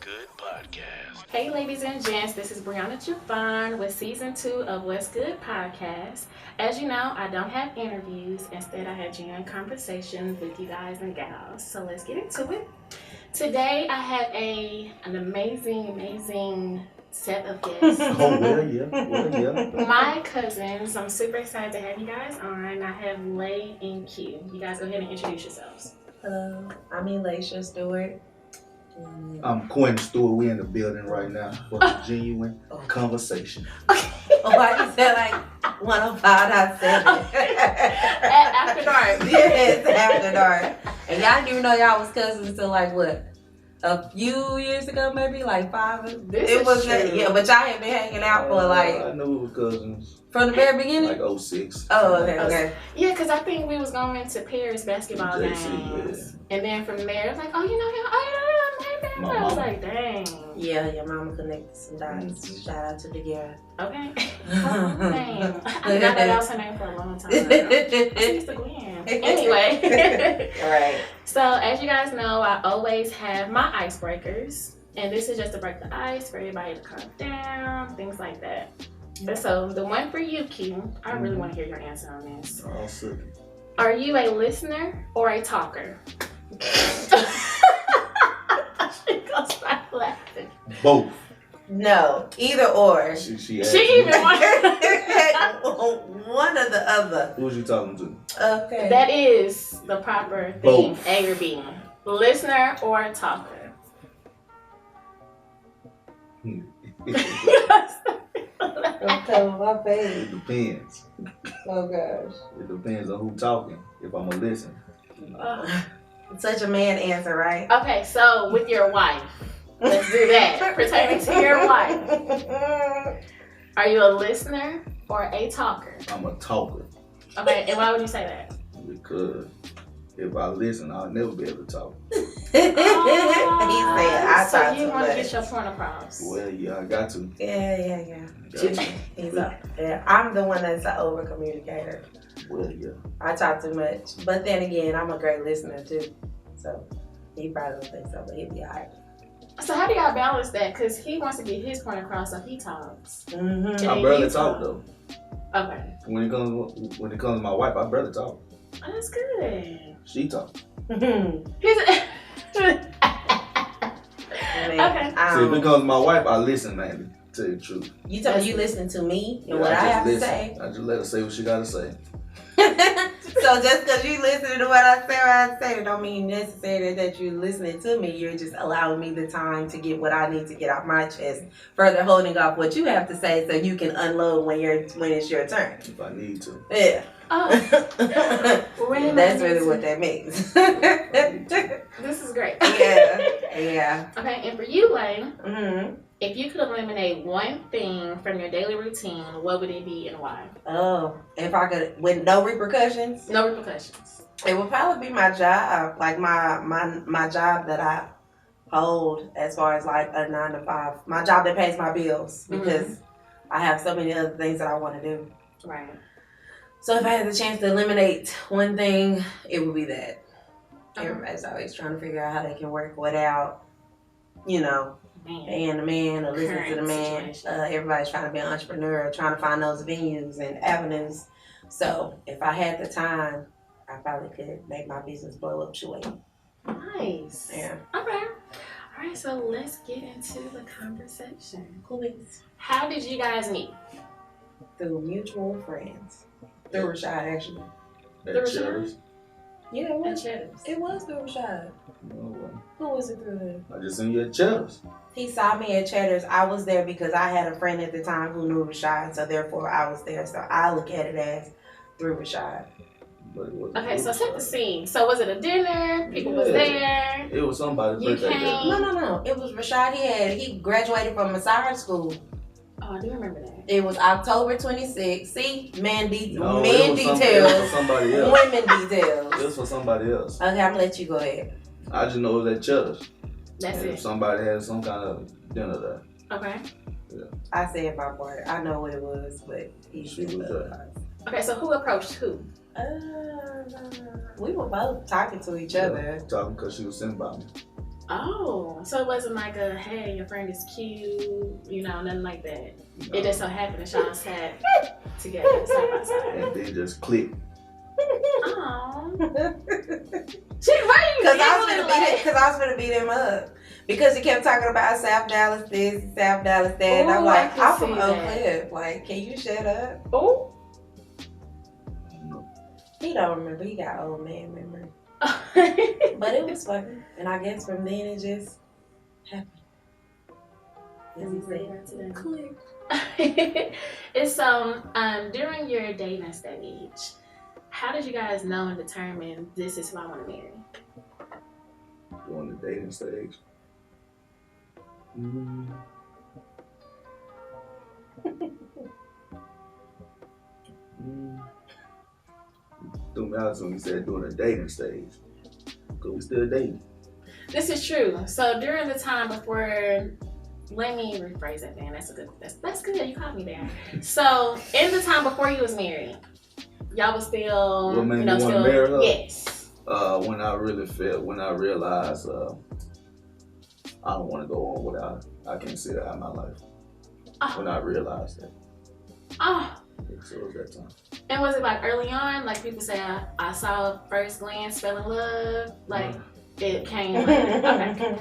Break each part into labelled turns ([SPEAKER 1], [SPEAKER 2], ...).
[SPEAKER 1] Good Podcast.
[SPEAKER 2] Hey ladies and gents, this is Brianna Javon with season 2 of What's Good Podcast. As you know, I don't have interviews. Instead, I have genuine conversations with you guys and gals. So let's get into it. Today, I have an amazing set of guests. My cousins. I'm super excited to have you guys on. I have Lay and Q. You guys go ahead and introduce yourselves.
[SPEAKER 3] Hello, I'm Elaiysha Stewart.
[SPEAKER 4] I'm Quenton Stewart. We in the building right now for a genuine conversation.
[SPEAKER 3] Why you said like 105.7?
[SPEAKER 2] After dark.
[SPEAKER 3] Yes, after dark. And y'all didn't even know y'all was cousins until like what? A few years ago, maybe like 5.
[SPEAKER 2] This is true.
[SPEAKER 3] Yeah, but y'all had been hanging out for like
[SPEAKER 4] I know we were cousins.
[SPEAKER 3] from the very beginning.
[SPEAKER 4] Like 06.
[SPEAKER 3] Oh, okay.
[SPEAKER 2] Yeah, because I think we was going to Paris basketball
[SPEAKER 4] JC,
[SPEAKER 2] games. And then from there, it was like, oh, you know him? Oh, you know him? I was like, dang.
[SPEAKER 3] Yeah, your mama connected some dots. Shout out to the girl.
[SPEAKER 2] Okay. What's her name? I forgot that was her name for a long time. It's the Gwen. Anyway.
[SPEAKER 3] Right.
[SPEAKER 2] So, as you guys know, I always have my icebreakers. And this is just to break the ice for everybody to calm down, things like that. But so, the one for you, Q, I really want to hear your answer on this.
[SPEAKER 4] Oh, sick.
[SPEAKER 2] Are you a listener or a talker? She gonna start laughing.
[SPEAKER 4] Both.
[SPEAKER 3] No, either or.
[SPEAKER 4] She
[SPEAKER 2] She even wanted
[SPEAKER 3] one or the other.
[SPEAKER 4] Who was you talking to?
[SPEAKER 3] Okay.
[SPEAKER 2] That is the proper thing,
[SPEAKER 4] Both.
[SPEAKER 2] A or B. Listener or talker?
[SPEAKER 3] I'm telling my face.
[SPEAKER 4] It depends.
[SPEAKER 3] Oh gosh.
[SPEAKER 4] It depends on who talking. If I'm gonna listen.
[SPEAKER 3] Such a man answer, right?
[SPEAKER 2] Okay, so with your wife, let's do that. Pertaining to your wife, are you a listener or a talker?
[SPEAKER 4] I'm a talker.
[SPEAKER 2] Okay, and why would you say that?
[SPEAKER 4] Because if I listen, I'll never be able to talk.
[SPEAKER 3] He said, I
[SPEAKER 2] so
[SPEAKER 3] talk
[SPEAKER 2] you
[SPEAKER 3] too
[SPEAKER 2] want to
[SPEAKER 3] much.
[SPEAKER 2] get your point across.
[SPEAKER 4] Well, yeah, I got to.
[SPEAKER 3] Yeah.
[SPEAKER 4] Got to.
[SPEAKER 3] He's up. Yeah, I'm the one that's an over communicator.
[SPEAKER 4] Well, yeah.
[SPEAKER 3] I talk too much. But then again, I'm a great listener too. So he probably don't think so, but he'll be alright.
[SPEAKER 2] So how do y'all balance that? Because he wants to get his point across, so he talks.
[SPEAKER 3] Mm-hmm.
[SPEAKER 4] I barely talk though.
[SPEAKER 2] Okay.
[SPEAKER 4] When it comes to my wife, I barely talk.
[SPEAKER 2] Oh, that's good.
[SPEAKER 4] She talk.
[SPEAKER 2] He's okay.
[SPEAKER 4] See, if it comes to my wife, I listen, man. To tell you the truth.
[SPEAKER 3] You tell me you listen to me and
[SPEAKER 4] Yeah,
[SPEAKER 3] what I have to
[SPEAKER 4] listen.
[SPEAKER 3] say.
[SPEAKER 4] I just let her say what she gotta say.
[SPEAKER 3] So just because you listen to what I say, don't mean necessarily that you're listening to me. You're just allowing me the time to get what I need to get off my chest. Further holding off what you have to say so you can unload when it's your turn.
[SPEAKER 4] If I need to.
[SPEAKER 3] Yeah.
[SPEAKER 2] Oh,
[SPEAKER 3] That's really what that means.
[SPEAKER 2] This is great.
[SPEAKER 3] Yeah.
[SPEAKER 2] Okay, and for you, Lane,
[SPEAKER 3] Mm-hmm.
[SPEAKER 2] if you could eliminate one thing from your daily routine, what would it be and why?
[SPEAKER 3] Oh, if I could, with no repercussions,
[SPEAKER 2] No repercussions.
[SPEAKER 3] it would probably be my job, like my job that I hold as far as like a 9 to 5. My job that pays my bills because I have so many other things that I want to do.
[SPEAKER 2] Right.
[SPEAKER 3] So if I had the chance to eliminate one thing, it would be that. Everybody's always trying to figure out how they can work without, paying the man or listening to the man. Everybody's trying to be an entrepreneur, trying to find those venues and avenues. So if I had the time, I probably could make my business blow up short.
[SPEAKER 2] Nice.
[SPEAKER 3] Yeah.
[SPEAKER 2] Okay. All right, so let's get into the conversation.
[SPEAKER 3] Please.
[SPEAKER 2] How did you guys meet?
[SPEAKER 3] Through mutual friends. Through Rashad, actually.
[SPEAKER 4] That cherish.
[SPEAKER 3] Yeah, it was.
[SPEAKER 2] Cheddars.
[SPEAKER 3] It was through Rashad. Who was it through him?
[SPEAKER 4] I just seen you at Cheddar's.
[SPEAKER 3] He saw me at Cheddar's. I was there because I had a friend at the time who knew Rashad, so therefore I was there. So I look at it as through Rashad.
[SPEAKER 4] But it wasn't
[SPEAKER 2] Okay, so
[SPEAKER 4] Rashad.
[SPEAKER 2] set the scene. So was it a dinner? People was there.
[SPEAKER 4] It was somebody's
[SPEAKER 2] You
[SPEAKER 4] birthday.
[SPEAKER 2] came.
[SPEAKER 4] Day.
[SPEAKER 3] No. It was Rashad. He graduated from massage school.
[SPEAKER 2] Oh, I do remember that.
[SPEAKER 3] It was October 26th. See, men
[SPEAKER 4] It
[SPEAKER 3] details,
[SPEAKER 4] was for somebody else.
[SPEAKER 3] women details.
[SPEAKER 4] It was for somebody else.
[SPEAKER 3] Okay, I'm gonna let you go ahead.
[SPEAKER 4] I just know it was at Cheddar's.
[SPEAKER 2] That's
[SPEAKER 4] And
[SPEAKER 2] it.
[SPEAKER 4] somebody had some kind of dinner there.
[SPEAKER 2] Okay.
[SPEAKER 3] I said my part. I know what it was, but he
[SPEAKER 4] She was there.
[SPEAKER 2] Okay, so who approached who?
[SPEAKER 3] We were both talking to each other.
[SPEAKER 4] Talking because she was sitting by me.
[SPEAKER 2] Oh, so it wasn't like a, hey, your friend is cute, you know, nothing like that.
[SPEAKER 4] No.
[SPEAKER 2] It just so happened that y'all sat together side by side.
[SPEAKER 4] And then just click.
[SPEAKER 2] Oh. Why you
[SPEAKER 3] Because I was gonna beat him up. Because he kept talking about South Dallas this, South Dallas that. And I'm
[SPEAKER 2] Ooh,
[SPEAKER 3] like,
[SPEAKER 2] I can
[SPEAKER 3] I'm from
[SPEAKER 2] see
[SPEAKER 3] Oak
[SPEAKER 2] that.
[SPEAKER 3] Cliff. Like, can you shut up?
[SPEAKER 2] Oh.
[SPEAKER 3] He don't remember. He got old man memory. But it was fun. And I guess from then it just happened. As he said,
[SPEAKER 2] Click. And so, during your dating stage, how did you guys know and determine this is who I want to marry?
[SPEAKER 4] During the dating stage. Threw me out when you said during the dating stage. Because we still dating.
[SPEAKER 2] This is true. So during the time before, let me rephrase that, man. That's good. You caught me there. So in the time before you was married, y'all was still,
[SPEAKER 4] What made me want to marry her?
[SPEAKER 2] Yes.
[SPEAKER 4] When I realized I don't want to go on without, I can't see that out of my life.
[SPEAKER 2] Oh.
[SPEAKER 4] When I realized that.
[SPEAKER 2] Oh.
[SPEAKER 4] So it was that time.
[SPEAKER 2] And was it like early on? Like people say, I saw first glance, fell in love. Like it came. Okay.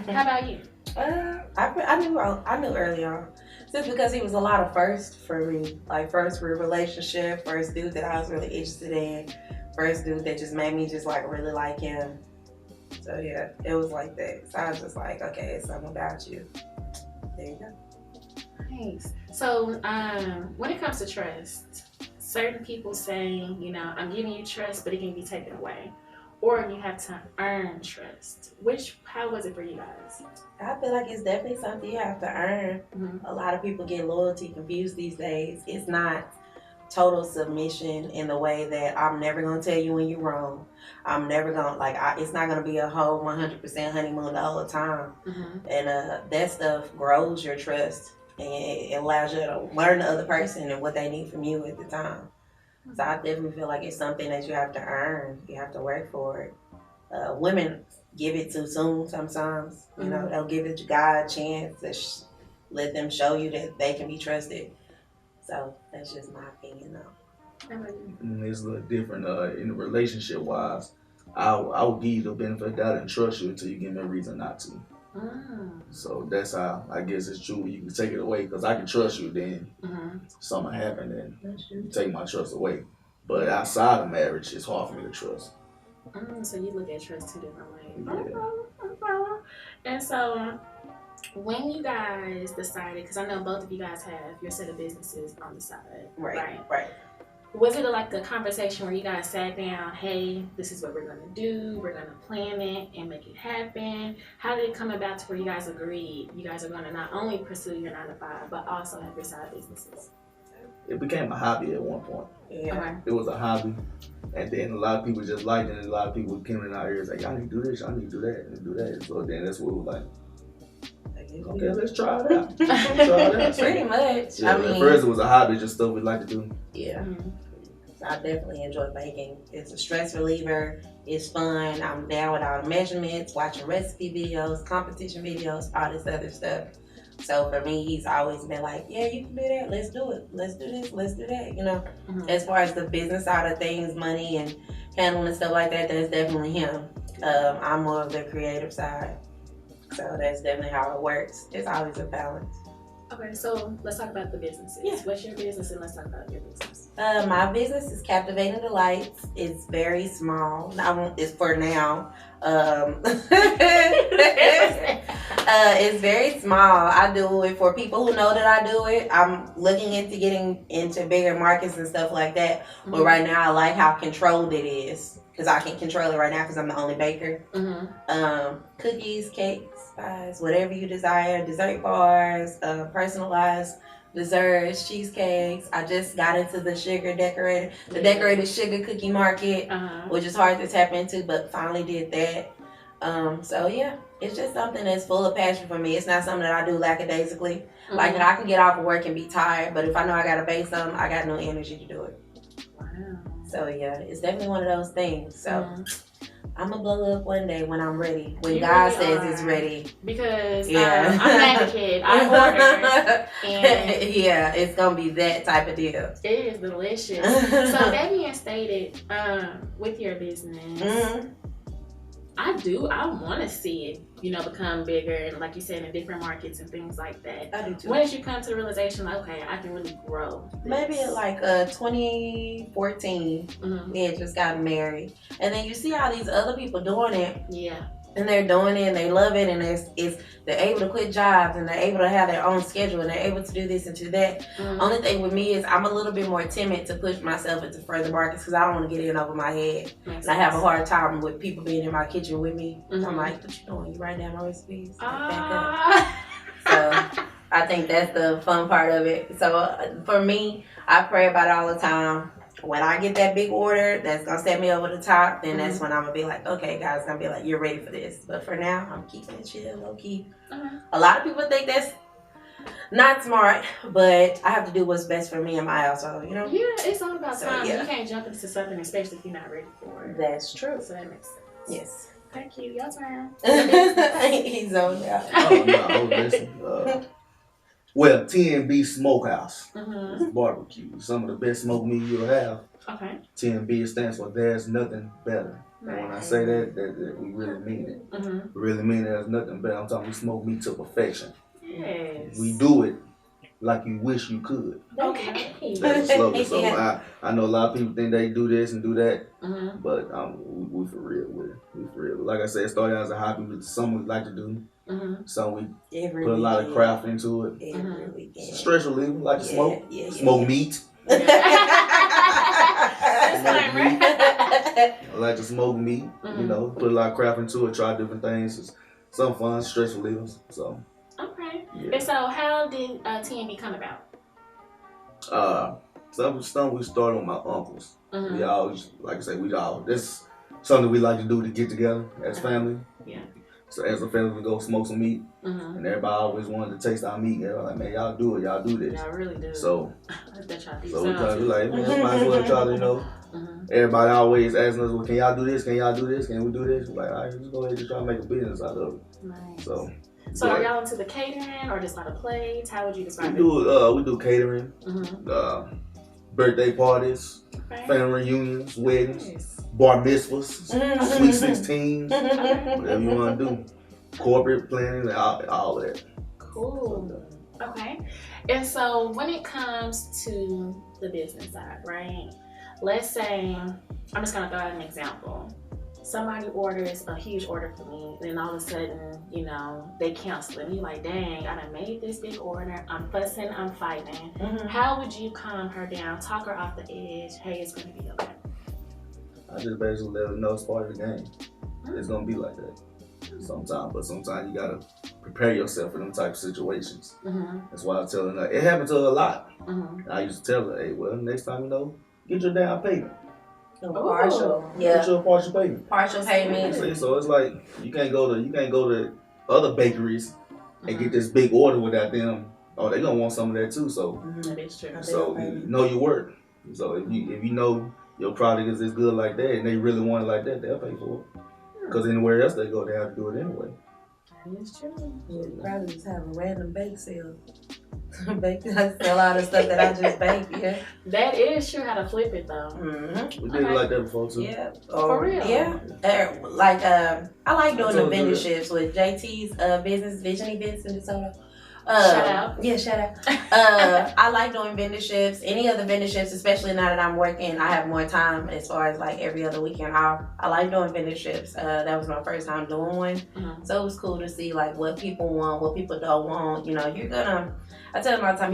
[SPEAKER 2] How about you?
[SPEAKER 3] I knew early on. Just because he was a lot of first for me. Like first real relationship, first dude that I was really interested in, first dude that just made me just like really like him. So yeah, it was like that. So I was just like, okay, it's something about you. There you go.
[SPEAKER 2] Nice. So when it comes to trust, certain people say, you know, I'm giving you trust, but it can be taken away. Or you have to earn trust. How was it for you guys?
[SPEAKER 3] I feel like it's definitely something you have to earn.
[SPEAKER 2] Mm-hmm.
[SPEAKER 3] A lot of people get loyalty confused these days. It's not total submission in the way that I'm never going to tell you when you're wrong. I'm never going to, it's not going to be a whole 100% honeymoon the whole time.
[SPEAKER 2] Mm-hmm.
[SPEAKER 3] And that stuff grows your trust and it allows you to learn the other person and what they need from you at the time. So I definitely feel like it's something that you have to earn. You have to work for it. Women give it too soon sometimes. You know, they'll give it God a chance to let them show you that they can be trusted. So that's just my opinion, though.
[SPEAKER 4] It's a little different in the relationship wise. I'll give you the benefit of the doubt and trust you until you give me a reason not to. So that's how I guess it's true. You can take it away because I can trust you. Then something happened and you take my trust away. But outside of marriage, it's hard for me to trust.
[SPEAKER 2] So you look at trust two different ways.
[SPEAKER 4] Yeah.
[SPEAKER 2] And so when you guys decided, because I know both of you guys have your set of businesses on the side,
[SPEAKER 3] Right.
[SPEAKER 2] Was it like a conversation where you guys sat down, hey, this is what we're going to do, we're going to plan it and make it happen? How did it come about to where you guys agreed you guys are going to not only pursue your 9 to 5, but also have your side businesses?
[SPEAKER 4] It became a hobby at one point.
[SPEAKER 3] Yeah.
[SPEAKER 2] Okay.
[SPEAKER 4] It was a hobby. And then a lot of people just liked it, and a lot of people came in our ears like, y'all need to do this, y'all need to do that, and do that. So then that's what we were like, okay, let's try it out.
[SPEAKER 3] Pretty much.
[SPEAKER 4] Yeah,
[SPEAKER 3] I mean,
[SPEAKER 4] at first it was a hobby, just stuff we like to do.
[SPEAKER 3] Yeah. I definitely enjoy baking. It's a stress reliever. It's fun. I'm down with all the measurements, watching recipe videos, competition videos, all this other stuff. So for me, he's always been like, yeah, you can do that. Let's do it. Let's do this. Let's do that. You know, as far as the business side of things, money and handling stuff like that, that's definitely him. I'm more of the creative side. So that's definitely how it works. It's always a balance.
[SPEAKER 2] Okay, so let's talk about the businesses.
[SPEAKER 3] Yeah.
[SPEAKER 2] What's your business, and let's talk about your business.
[SPEAKER 3] My business is Captivating Delights. It's very small. It's for now. It's very small. I do it for people who know that I do it. I'm looking into getting into bigger markets and stuff like that. But right now, I like how controlled it is because I can control it right now because I'm the only baker. Cookies, cakes, pies, whatever you desire. Dessert bars, personalized desserts, cheesecakes. I just got into the decorated sugar cookie market, which is hard to tap into, but finally did that. So yeah, it's just something that's full of passion for me. It's not something that I do lackadaisically. Like I can get off of work and be tired, but if I know I gotta bake something, I got no energy to do it.
[SPEAKER 2] Wow.
[SPEAKER 3] So yeah, it's definitely one of those things. So I'm gonna blow up one day when I'm ready. When God says it's ready.
[SPEAKER 2] Because I'm an advocate. I order. And
[SPEAKER 3] yeah, it's gonna be that type of deal.
[SPEAKER 2] It is delicious. So that being stated, with your business, I want to see it, become bigger, and like you said, in different markets and things like that.
[SPEAKER 3] I do too.
[SPEAKER 2] When did you come to the realization, like, okay, I can really grow this?
[SPEAKER 3] Maybe like 2014, we had just gotten married. And then you see all these other people doing it.
[SPEAKER 2] Yeah.
[SPEAKER 3] And they're doing it and they love it, and they're able to quit jobs and they're able to have their own schedule and they're able to do this and do that. Only thing with me is I'm a little bit more timid to push myself into further markets because I don't want to get in over my head. And I have a hard time with people being in my kitchen with me. I'm like, what you doing? You write down my recipes? Back up. So I think that's the fun part of it. So for me, I pray about it all the time. When I get that big order that's gonna set me over the top, then that's when I'm gonna be like, okay, guys, gonna be like, you're ready for this. But for now, I'm keeping it chill, low key. A lot of people think that's not smart, but I have to do what's best for me and my household,
[SPEAKER 2] Yeah, it's all about time.
[SPEAKER 3] Yeah.
[SPEAKER 2] You can't jump into something, especially if you're not ready for it.
[SPEAKER 3] That's true.
[SPEAKER 2] So that makes sense.
[SPEAKER 3] Yes.
[SPEAKER 2] Thank you. Your turn.
[SPEAKER 3] He's on there.
[SPEAKER 4] Oh no, listen. Well, TNB Smokehouse. It's barbecue. Some of the best smoked meat you'll have.
[SPEAKER 2] Okay.
[SPEAKER 4] TNB stands for There's Nothing Better. And when I say that we really mean it. We really mean it. There's nothing better. I'm talking we smoke meat to perfection.
[SPEAKER 2] Yes.
[SPEAKER 4] We do it like you wish you could.
[SPEAKER 2] Okay.
[SPEAKER 4] That's the slogan. So I know a lot of people think they do this and do that, but we for real with it. We for real. Like I said, it started out as a hobby, but something we like to do. So we put a lot of craft into it. Stress relief, like to smoke. Smoke meat. I like to smoke meat. Put a lot of craft into it. Try different things. It's some fun, stress relievers. So.
[SPEAKER 2] Okay.
[SPEAKER 4] Yeah.
[SPEAKER 2] And so, how did TNB come about?
[SPEAKER 4] Some we started with my uncles. We always, like I say, this something we like to do to get together as family.
[SPEAKER 2] Yeah.
[SPEAKER 4] So as a family, we go smoke some meat, and everybody always wanted to taste our meat. They're like, man, y'all do it, y'all do this.
[SPEAKER 2] Y'all really do.
[SPEAKER 4] So
[SPEAKER 2] we
[SPEAKER 4] try to be like, man, might as well try to, everybody always asking us, well, can y'all do this? Can y'all do this? Can we do this? We're like, all right, let's go ahead and try to make a business out of it.
[SPEAKER 2] Nice.
[SPEAKER 4] So
[SPEAKER 2] are y'all into the catering or just by the plates? How would you describe it?
[SPEAKER 4] We do catering, birthday parties, family reunions, weddings, bar mitzvahs, sweet 16s, whatever you want to do. Corporate planning, all that.
[SPEAKER 2] Cool. Okay. And so when it comes to the business side, right? Let's say, I'm just going to throw out an example. Somebody orders a huge order for me, and then all of a sudden, they cancel it. And you're like, dang, I done made this big order. I'm fussing, I'm fighting. How would you calm her down, talk her off the edge? Hey, it's going to be okay.
[SPEAKER 4] I just basically let her know it's part of the game. It's going to be like that sometimes you got to prepare yourself for them type of situations. That's why I tell her, it happened to her a lot. I used to tell her, hey, well, next time, get your down payment.
[SPEAKER 3] Partial.
[SPEAKER 4] Get your partial payment.
[SPEAKER 3] Partial payment.
[SPEAKER 4] So it's like you can't go to other bakeries and get this big order without them. Oh, they gonna want some of that too. So
[SPEAKER 2] that is true.
[SPEAKER 4] So you know your worth. So if you know your product is as good like that and they really want it like that, they'll pay for it. Because anywhere else they go, they have to do it anyway.
[SPEAKER 2] That is true.
[SPEAKER 3] We'll probably just have a random bake sale. I sell all the stuff that I just bake,
[SPEAKER 2] That is true, how to flip it though.
[SPEAKER 4] We did it like that before too.
[SPEAKER 3] Yeah.
[SPEAKER 2] For real?
[SPEAKER 3] Yeah. I like doing the vendorships with JT's business, Vision Events in DeSoto.
[SPEAKER 2] Shout out.
[SPEAKER 3] Yeah, shout out. I like doing vendorships. Any other vendorships, especially now that I'm working, I have more time as far as like every other weekend off. I like doing vendorships. That was my first time doing one. So it was cool to see like what people want, what people don't want. I tell them all the time,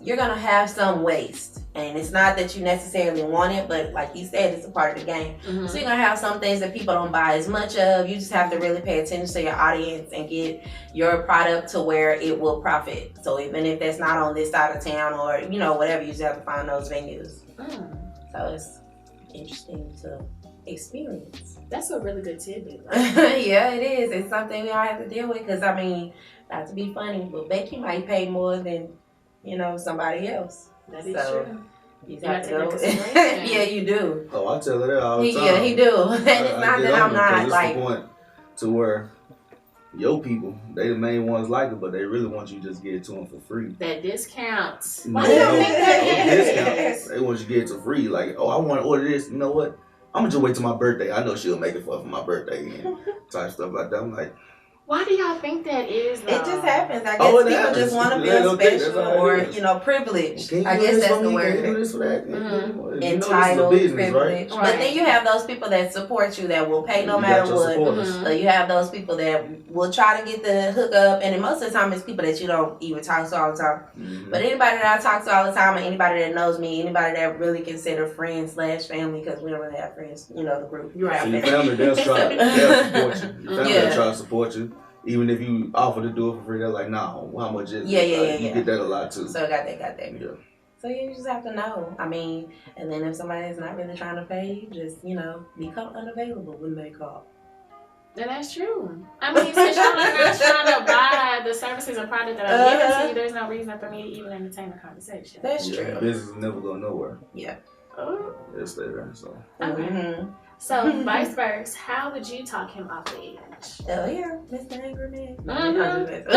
[SPEAKER 3] you're gonna have some waste. And it's not that you necessarily want it, but like you said, it's a part of the game. So you're gonna have some things that people don't buy as much of. You just have to really pay attention to your audience and get your product to where it will profit. So even if that's not on this side of town or, whatever, you just have to find those venues. So it's interesting to experience.
[SPEAKER 2] That's a really good tidbit.
[SPEAKER 3] Yeah, it is. It's something we all have to deal with because, not to be funny, but Becky might pay more than, somebody else.
[SPEAKER 2] That is true.
[SPEAKER 3] You
[SPEAKER 2] gotta
[SPEAKER 3] have to
[SPEAKER 2] take that
[SPEAKER 3] go.
[SPEAKER 2] consideration.
[SPEAKER 3] Yeah, you do.
[SPEAKER 4] Oh, I tell her that all the time.
[SPEAKER 3] Yeah, he do. And it's not that I'm not like.
[SPEAKER 4] It's the point to where your people, they the main ones like it, but they really want you to just get it to them for free.
[SPEAKER 2] That discounts.
[SPEAKER 3] Why do you think that is?
[SPEAKER 4] Discounts. They want you to get it for free. Like, oh, I want to order this. You know what? I'm gonna just wait till my birthday. I know she'll make it for my birthday and type stuff like that. I'm like,
[SPEAKER 2] why do y'all think that is, though?
[SPEAKER 3] It just happens. I guess people
[SPEAKER 4] happens.
[SPEAKER 3] just want to feel special or, privileged. I guess that's the word.
[SPEAKER 4] Can you do this for that?
[SPEAKER 3] Mm-hmm.
[SPEAKER 4] Entitled,
[SPEAKER 3] privileged.
[SPEAKER 4] Right?
[SPEAKER 3] But then you have those people that support you, that will pay no matter what. Mm-hmm. So you have those people that will try to get the hookup, and then most of the time it's people that you don't even talk to all the time. Mm-hmm. But anybody that I talk to all the time, and anybody that knows me, anybody that really consider friends/family, because we don't really have friends, the group.
[SPEAKER 4] So your family, they'll support you. Your family will try to support you. Even if you offer to do it for free, they're like, nah, how much is it? You get that a lot too.
[SPEAKER 3] So I got that.
[SPEAKER 4] Yeah.
[SPEAKER 3] So you just have to know. I mean, and then if somebody's not really trying to pay, just, become unavailable when they call.
[SPEAKER 2] And that's true. I mean, since y'all are not trying to buy the services or product that I'm giving to you, there's no reason for me to even entertain the conversation.
[SPEAKER 3] That's true.
[SPEAKER 4] Business is never going nowhere.
[SPEAKER 3] Yeah.
[SPEAKER 2] Oh.
[SPEAKER 4] It'll stay there, so.
[SPEAKER 2] Okay. Mm-hmm. So, vice versa, how would you talk him off the edge?
[SPEAKER 3] Oh, yeah, Mr. Angry Man.
[SPEAKER 2] Mm-hmm.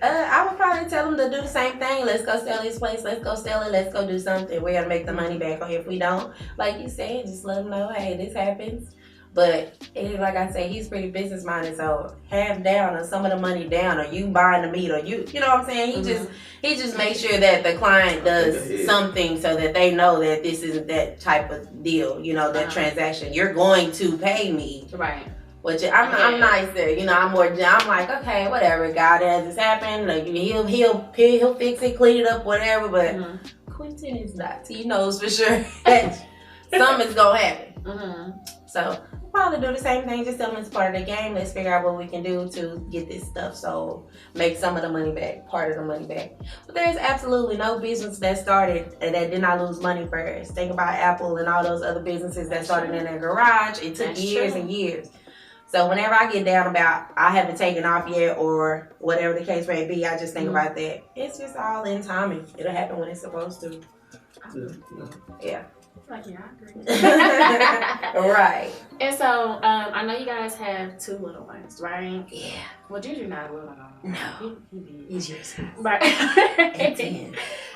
[SPEAKER 3] I would probably tell him to do the same thing. Let's go sell this place. Let's go sell it. Let's go do something. We're going to make the money back. Or if we don't, like you said, just let him know, hey, this happens. But like I say, he's pretty business minded, so half down or some of the money down, or you buying the meat, or you know what I'm saying? He just makes sure that the client does something so that they know that this isn't that type of deal, that transaction. You're going to pay me,
[SPEAKER 2] right?
[SPEAKER 3] Which I'm nice there, I'm like, okay, whatever. God has this happen, like he'll fix it, clean it up, whatever. But Quenton is not. He knows for sure that something's gonna happen. Mm-hmm. So probably do the same thing. Just tell them it's part of the game. Let's figure out what we can do to get this stuff sold. Make some of the money back, part of the money back. But there's absolutely no business that started and that did not lose money first. Think about Apple and all those other businesses that started in their garage. It took years and years. So whenever I get down about I haven't taken off yet or whatever the case may be, I just think about that. It's just all in timing. It'll happen when it's supposed to. Yeah.
[SPEAKER 2] Like, yeah, I agree.
[SPEAKER 3] Right.
[SPEAKER 2] And so, I know you guys have 2 little ones, right?
[SPEAKER 3] Yeah.
[SPEAKER 2] Well, Juju not a little one.
[SPEAKER 3] No. He's yours.
[SPEAKER 2] Right.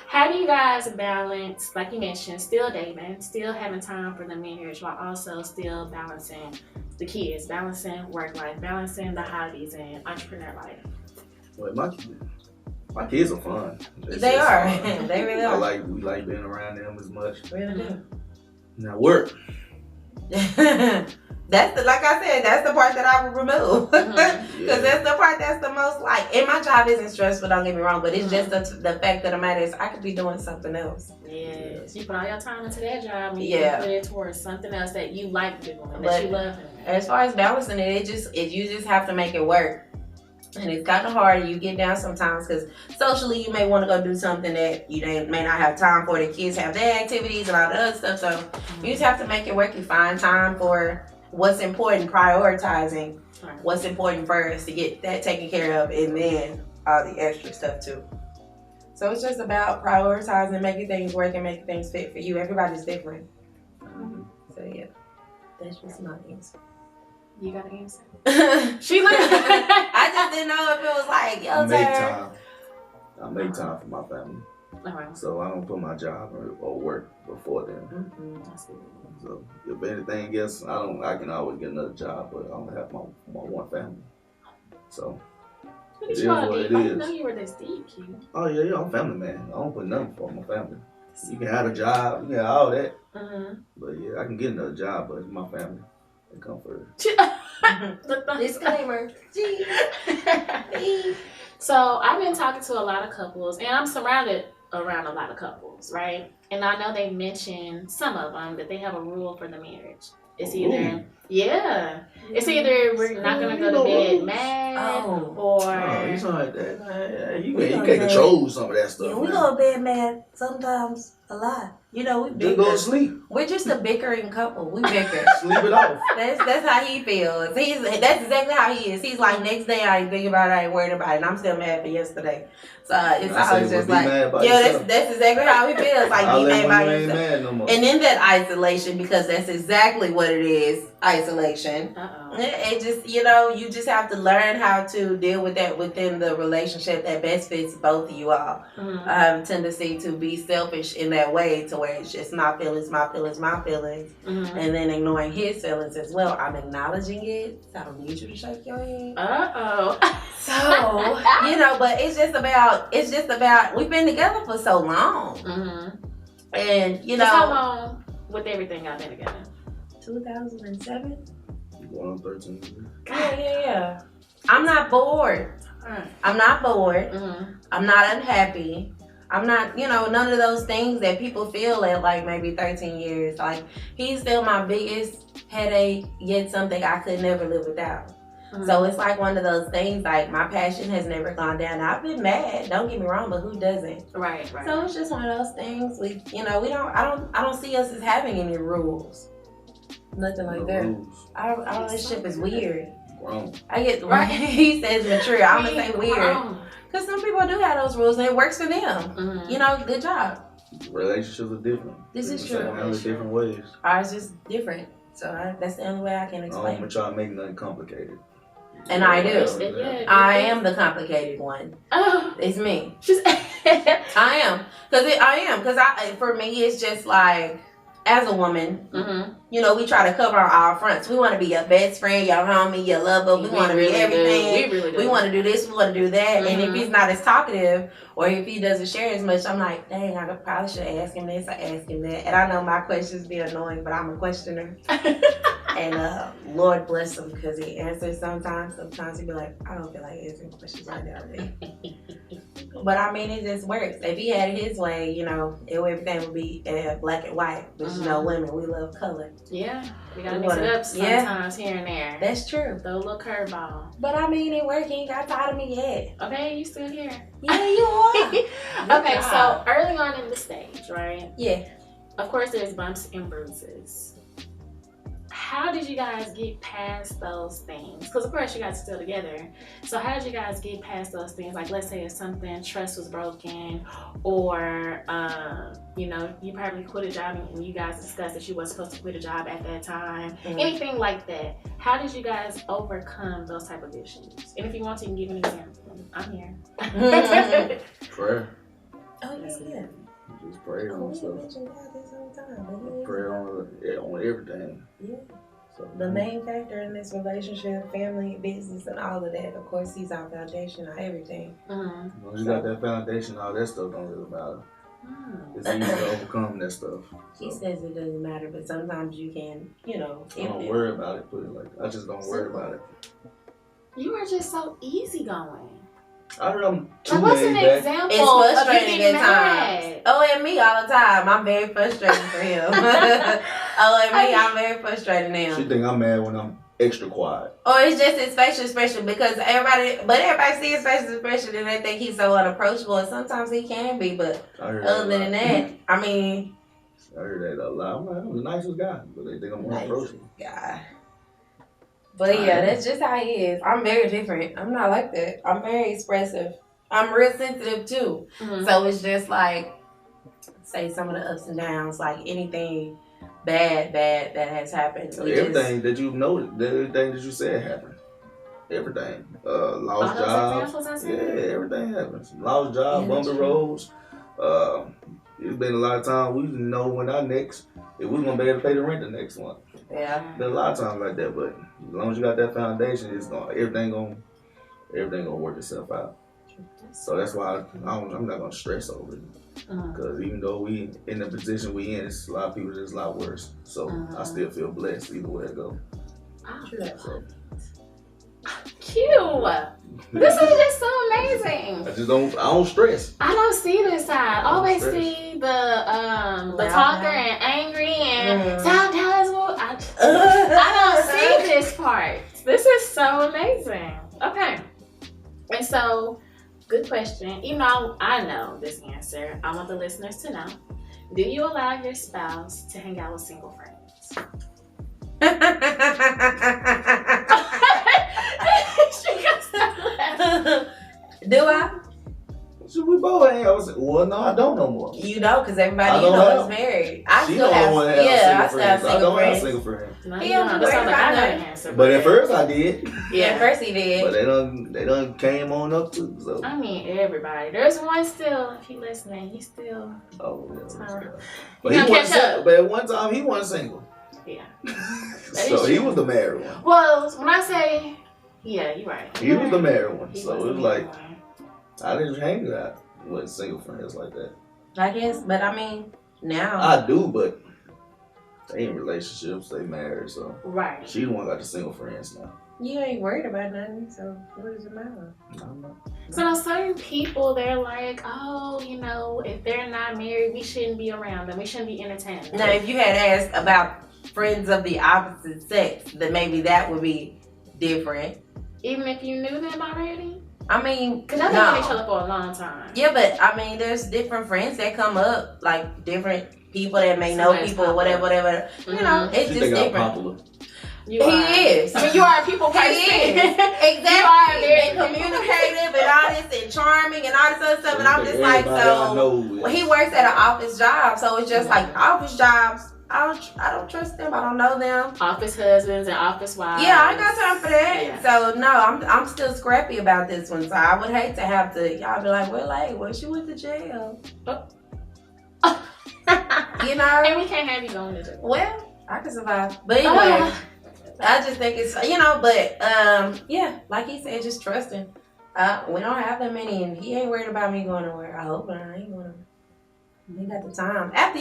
[SPEAKER 2] How do you guys balance, like you mentioned, still dating, still having time for the marriage, while also still balancing the kids, balancing work life, balancing the hobbies and entrepreneur life?
[SPEAKER 4] Well, my kids are fun.
[SPEAKER 3] They are. They really are.
[SPEAKER 4] We like being around them as much.
[SPEAKER 3] Really do.
[SPEAKER 4] Now work.
[SPEAKER 3] Like I said, that's the part that I would remove. Because that's the part that's the most and my job isn't stressful, don't get me wrong, but it's just the fact of the matter is I could be doing something else.
[SPEAKER 2] Yes. You put all your time into that job and you put it towards something else that you like doing, that you love doing.
[SPEAKER 3] As far as balancing it, you just have to make it work. And it's kind of hard. You get down sometimes because socially you may want to go do something that you may not have time for. The kids have their activities and all the other stuff. So you just have to make it work. You find time for what's important, prioritizing what's important first to get that taken care of, and then all the extra stuff too. So it's just about prioritizing, making things work and making things fit for you. Everybody's different. So yeah, that's just my answer.
[SPEAKER 2] You got an answer?
[SPEAKER 3] She like I just didn't know if it was like your turn.
[SPEAKER 4] I make time for my family. So I don't put my job or work before then. So if anything else, I can always get another job, but I don't have my one family. So
[SPEAKER 2] it is what it is. I didn't know you were this deep, Q.
[SPEAKER 4] Oh yeah, I'm a family man. I don't put nothing for my family. You can have a job, you can have all that. But yeah, I can get another job, but it's my family. They come first.
[SPEAKER 3] Disclaimer.
[SPEAKER 2] So I've been talking to a lot of couples, and I'm surrounded around a lot of couples, right? And I know they mention some of them that they have a rule for the marriage. It's either it's either we're not gonna go to bed mad or
[SPEAKER 4] you something like that. You can't control some of that stuff.
[SPEAKER 3] Yeah, we go to bed mad Sometimes a lot. You know, we
[SPEAKER 4] Just
[SPEAKER 3] bicker.
[SPEAKER 4] go to sleep.
[SPEAKER 3] We're just a bickering couple. We bicker.
[SPEAKER 4] Sleep it off.
[SPEAKER 3] That's how he feels. That's exactly how he is. He's like, next day I ain't thinking about it, I ain't worried about it, and I'm still mad for yesterday. So it's always just like, that's exactly how he feels. Like, be mad about yourself. No more. And in that isolation, because that's exactly what it is, isolation. It just, you know, you just have to learn how to deal with that within the relationship that best fits both of you all. I have a tendency to be selfish in that way, to where it's just my feelings, and then ignoring his feelings as well. I'm acknowledging it, so I don't need you to shake your head. So, you know, but it's just about we've been together for so long. And, you know.
[SPEAKER 2] How long with everything y'all been together?
[SPEAKER 3] 2007?
[SPEAKER 4] Going on 13 years.
[SPEAKER 3] Yeah. I'm not bored. I'm not bored. I'm not unhappy. I'm not, you know, none of those things that people feel at like maybe 13 years. Like, he's still my biggest headache, yet something I could never live without. So it's like one of those things, like, my passion has never gone down. Now, I've been mad, don't get me wrong, but who doesn't?
[SPEAKER 2] Right.
[SPEAKER 3] So it's just one of those things. I don't see us as having any rules. Nothing like that. Our relationship is weird.
[SPEAKER 4] Wrong.
[SPEAKER 3] I get right. He says mature. I'm gonna say weird. Because some people do have those rules and it works for them. You know, good job.
[SPEAKER 4] Relationships are different.
[SPEAKER 3] This is true.
[SPEAKER 4] Different ways.
[SPEAKER 3] Ours is different. So that's the only way I can explain.
[SPEAKER 4] I don't want y'all to make nothing complicated.
[SPEAKER 3] And I do. I am the complicated one. It's me. I am. Because for me, it's just like, as a woman, you know, we try to cover our fronts. We want to be your best friend, your homie, your lover. We want to be everything. We want to do this. We want to do that. And if he's not as talkative, or if he doesn't share as much, I'm like, dang, I probably should ask him this or ask him that. And I know my questions be annoying, but I'm a questioner. And Lord bless him, because he answers sometimes. Sometimes he be like, I don't feel like answering questions right now. But I mean, it just works. If he had his way, you know, everything would be black and white. But you know, women, we love color.
[SPEAKER 2] Yeah, we gotta mix it up sometimes here and there.
[SPEAKER 3] That's true.
[SPEAKER 2] Throw a little curveball.
[SPEAKER 3] But I mean, it worked. He ain't got tired of me yet.
[SPEAKER 2] Okay, you still here?
[SPEAKER 3] Yeah, you are.
[SPEAKER 2] Okay, so early on in the stage, right?
[SPEAKER 3] Yeah.
[SPEAKER 2] Of course, there's bumps and bruises. How did you guys get past those things? Because of course you guys are still together. So how did you guys get past those things? Like, let's say if something, trust was broken, or you know, you probably quit a job and you guys discussed that you weren't supposed to quit a job at that time. Anything like that. How did you guys overcome those type of issues? And if you want to, you can give an example. I'm here.
[SPEAKER 4] Prayer.
[SPEAKER 3] Oh yeah.
[SPEAKER 4] Just pray on stuff. Pray on everything.
[SPEAKER 3] Yeah. So, the main factor in this relationship, family, business, and all of that, of course, he's our foundation, our everything.
[SPEAKER 4] When you got that foundation, all that stuff don't really matter. It's easy to overcome that stuff. So.
[SPEAKER 3] He says it doesn't matter, but sometimes you can, you know.
[SPEAKER 4] I don't worry about it. Put it like I just don't worry about it.
[SPEAKER 2] You are just so easygoing.
[SPEAKER 4] I heard I'm too
[SPEAKER 2] what's an
[SPEAKER 4] laid back.
[SPEAKER 2] example?
[SPEAKER 3] It's frustrating at times. Oh, and me all the time. I'm very frustrated for him. I'm very frustrated now.
[SPEAKER 4] She think I'm mad when I'm extra quiet.
[SPEAKER 3] Or it's just his facial expression, because everybody sees his facial expression and they think he's so unapproachable, and sometimes he can be, but other than that, I mean.
[SPEAKER 4] I heard that a lot. I'm the nicest guy, but they think I'm unapproachable.
[SPEAKER 3] Guy. But yeah, that's just how he is. I'm very different. I'm not like that. I'm very expressive. I'm real sensitive too. So it's just like, say some of the ups and downs, like anything bad that has happened.
[SPEAKER 4] Everything that you noted, everything that you said happened. Everything. Lost jobs. Yeah, everything happens. Lost job, bumpy roads. It's been a lot of times we didn't know when our next, if we gonna be able to pay the rent the next month.
[SPEAKER 3] Yeah.
[SPEAKER 4] Been a lot of times like that, but as long as you got that foundation, it's everything gonna work itself out. So that's why I'm not gonna stress over it. Because even though we in the position we in, it's a lot of people that's a lot worse. So I still feel blessed either way it go. So.
[SPEAKER 2] Cute. This is just so amazing.
[SPEAKER 4] I don't stress.
[SPEAKER 2] I don't see this side. I always see the talker and angry and sometimes I don't see this part. This is so amazing. Okay. And so Good question. Even though I know this answer, I want the listeners to know. Do you allow your spouse to hang out with single friends? She got stuck laughing.
[SPEAKER 3] Do I?
[SPEAKER 4] So we both hang out. Well, no, I don't no more.
[SPEAKER 3] You know, because everybody you know is married. I
[SPEAKER 4] She
[SPEAKER 3] still
[SPEAKER 4] don't
[SPEAKER 3] have,
[SPEAKER 4] want to have
[SPEAKER 3] yeah, I
[SPEAKER 4] single
[SPEAKER 3] still have
[SPEAKER 4] friends. I
[SPEAKER 3] single
[SPEAKER 4] don't have
[SPEAKER 3] friends.
[SPEAKER 4] single friends.
[SPEAKER 2] No,
[SPEAKER 3] He
[SPEAKER 2] you
[SPEAKER 3] don't
[SPEAKER 2] don't.
[SPEAKER 3] be
[SPEAKER 2] That sounds
[SPEAKER 3] worried
[SPEAKER 2] like I
[SPEAKER 3] about
[SPEAKER 2] know the
[SPEAKER 3] nothing.
[SPEAKER 2] answer.
[SPEAKER 4] But at first I did.
[SPEAKER 3] Yeah, at first he did.
[SPEAKER 4] But they done came on up too. So.
[SPEAKER 2] I mean, everybody. There's one still. If you listening, he's still.
[SPEAKER 4] Oh yeah.
[SPEAKER 2] Sorry.
[SPEAKER 4] But
[SPEAKER 2] You
[SPEAKER 4] he
[SPEAKER 2] gonna
[SPEAKER 4] wasn't.
[SPEAKER 2] catch up.
[SPEAKER 4] But at one time he wasn't single.
[SPEAKER 2] Yeah.
[SPEAKER 4] So he was the married one.
[SPEAKER 2] Well, when I say, yeah, you're right.
[SPEAKER 4] He was the married one.
[SPEAKER 2] He
[SPEAKER 4] So
[SPEAKER 2] was
[SPEAKER 4] it
[SPEAKER 2] the
[SPEAKER 4] was like
[SPEAKER 2] married one.
[SPEAKER 4] I didn't hang out with single friends like that.
[SPEAKER 3] I guess, but I mean, now.
[SPEAKER 4] I do, but they in relationships, they married, so
[SPEAKER 2] Right.
[SPEAKER 4] she the one got the single friends now.
[SPEAKER 3] You ain't worried about nothing, so what does it matter?
[SPEAKER 4] I'm not.
[SPEAKER 2] So now certain people, they're like, oh, you know, if they're not married, we shouldn't be around them. We shouldn't be entertained.
[SPEAKER 3] Now, if you had asked about friends of the opposite sex, then maybe that would be different.
[SPEAKER 2] Even if you knew them already?
[SPEAKER 3] I mean,
[SPEAKER 2] Because I've been knowing each other for a long time.
[SPEAKER 3] Yeah, but I mean, there's different friends that come up, like different people that may know
[SPEAKER 2] Somebody's
[SPEAKER 3] people,
[SPEAKER 2] popular.
[SPEAKER 3] whatever. You know, it's
[SPEAKER 4] She
[SPEAKER 3] just
[SPEAKER 4] think I'm
[SPEAKER 3] different.
[SPEAKER 4] popular.
[SPEAKER 2] You
[SPEAKER 3] He
[SPEAKER 2] are.
[SPEAKER 3] is.
[SPEAKER 2] I mean, you are a people
[SPEAKER 3] He
[SPEAKER 2] person.
[SPEAKER 3] is.
[SPEAKER 2] You are
[SPEAKER 3] Exactly.
[SPEAKER 2] very
[SPEAKER 3] And communicative and honest and charming and all this other stuff. And I'm just like,
[SPEAKER 4] Everybody I
[SPEAKER 3] so
[SPEAKER 4] know.
[SPEAKER 3] well, he works at an office job, so it's just like office jobs. I don't trust them. I don't know them.
[SPEAKER 2] Office husbands and office wives.
[SPEAKER 3] Yeah, I ain't got time for that.
[SPEAKER 2] Yeah.
[SPEAKER 3] So no, I'm still scrappy about this one. So I would hate to have to y'all be like, well, like, well, she went to jail. You know.
[SPEAKER 2] And we can't have you going to jail.
[SPEAKER 3] Well, I can survive. But anyway, I just think it's but yeah, like he said, just trusting. We don't have that many, and he ain't worried about me going nowhere. I hope not. I ain't going. He got the time. After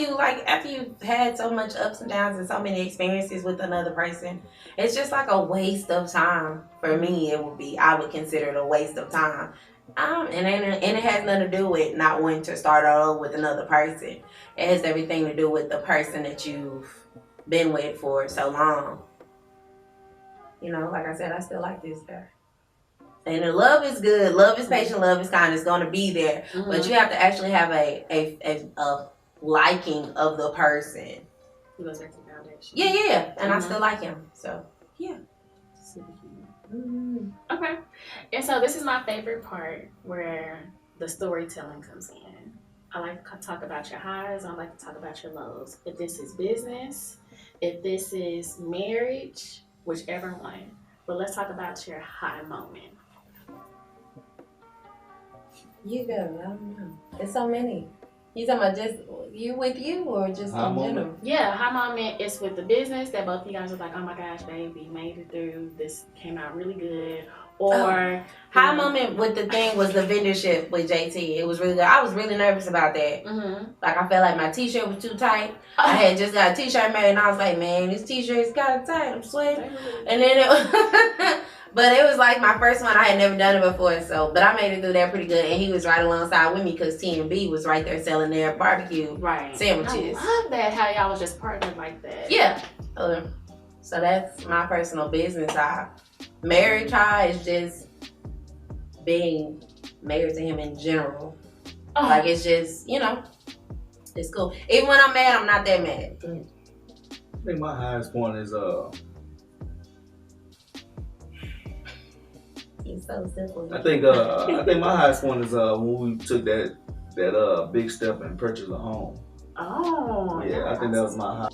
[SPEAKER 3] you've had so much ups and downs and so many experiences with another person, it's just like a waste of time. For me, I would consider it a waste of time. And it has nothing to do with not wanting to start over with another person. It has everything to do with the person that you've been with for so long. You know, like I said, I still like this guy. And the love is good. Love is patient. Love is kind. It's going to be there. Mm-hmm. But you have to actually have a liking of the person. Yeah. And I still like him. So, yeah.
[SPEAKER 2] Mm-hmm. Okay. And so this is my favorite part where the storytelling comes in. I like to talk about your highs. I like to talk about your lows. If this is business, if this is marriage, whichever one. But let's talk about your high moment.
[SPEAKER 3] You go. I don't know. There's so many. You talking about just you with you or just
[SPEAKER 4] high
[SPEAKER 3] in
[SPEAKER 4] moment?
[SPEAKER 3] general?
[SPEAKER 2] Yeah, high moment is with the business that both of you guys are like, oh my gosh, baby, made it through. This came out really good. Or
[SPEAKER 3] high moment with the thing was the vendorship with JT. It was really good. I was really nervous about that.
[SPEAKER 2] Mm-hmm.
[SPEAKER 3] Like I felt like my t-shirt was too tight. I had just got a t-shirt made and I was like, man, this t-shirt's kind of tight. I'm sweating. And then it was, but it was like my first one. I had never done it before. So, but I made it through that pretty good. And he was right alongside with me because T&B was right there selling their barbecue sandwiches.
[SPEAKER 2] I love that how y'all was just partnered like that.
[SPEAKER 3] Yeah. So that's my personal business high. Marriage high is just being married to him in general. Oh. Like it's just, you know, it's cool. Even when I'm mad, I'm not that mad.
[SPEAKER 4] I think my highest point is
[SPEAKER 3] He's so simple.
[SPEAKER 4] I think my highest point is when we took that big step and purchased a home.
[SPEAKER 2] Oh.
[SPEAKER 4] Yeah, I think that was my high.